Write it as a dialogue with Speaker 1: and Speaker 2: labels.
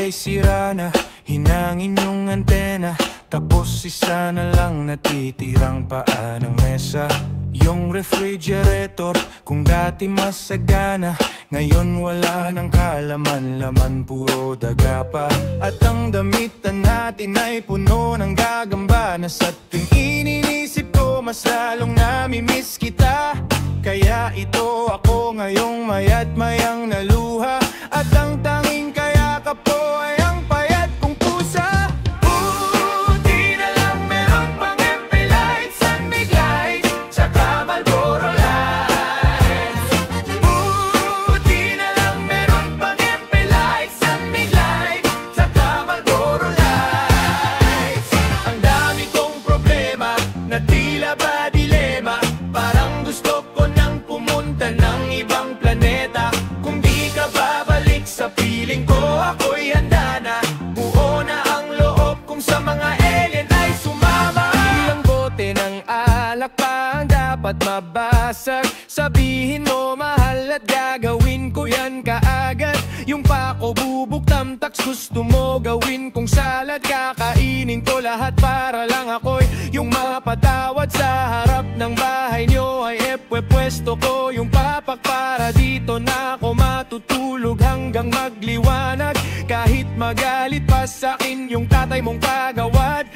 Speaker 1: ay sira na, hinangin yung antena. Tapos isa na lang natitirang paa ng mesa. Yung refrigerator, kung dati masagana, ngayon wala nang kalaman-laman, puro daga pa. At ang damitan natin ay puno ng gagamba, na sa tuwing iniisip ko mas lalong namimiss kita. Kaya ito ako ngayong mayat mayang naluha, at ang tanging kayakap ko ay ang payat kong pusa. Buti na lang meron pang MP Light, San Mig Light, tsaka Marlboro Lights. Buti na lang meron pang MP Light, San Mig Light, tsaka Marlboro Lights. Ang dami kong problema na tila ba dilema, parang gusto ko nang pumunta ng ibang planeta. Kung di ka babalik sa piling ko, ako'y handa na. Buo na ang loob kung sa mga alien ay sumama. Ilang bote ng alak pa ang dapat mabasag. Sabihin mo mahal at gagawin ko yan kaagad. Yung pako bubuk tamtaks gusto mo gawin kong salad. Kakainin ko lahat para lang ako'y yung mapatawad. Sa harap ng bahay nyo ay pwesto ko yung papak, para dito na ako matutulog hanggang magliwanag. Kahit magalit pa sa'kin yung tatay mong kagawad,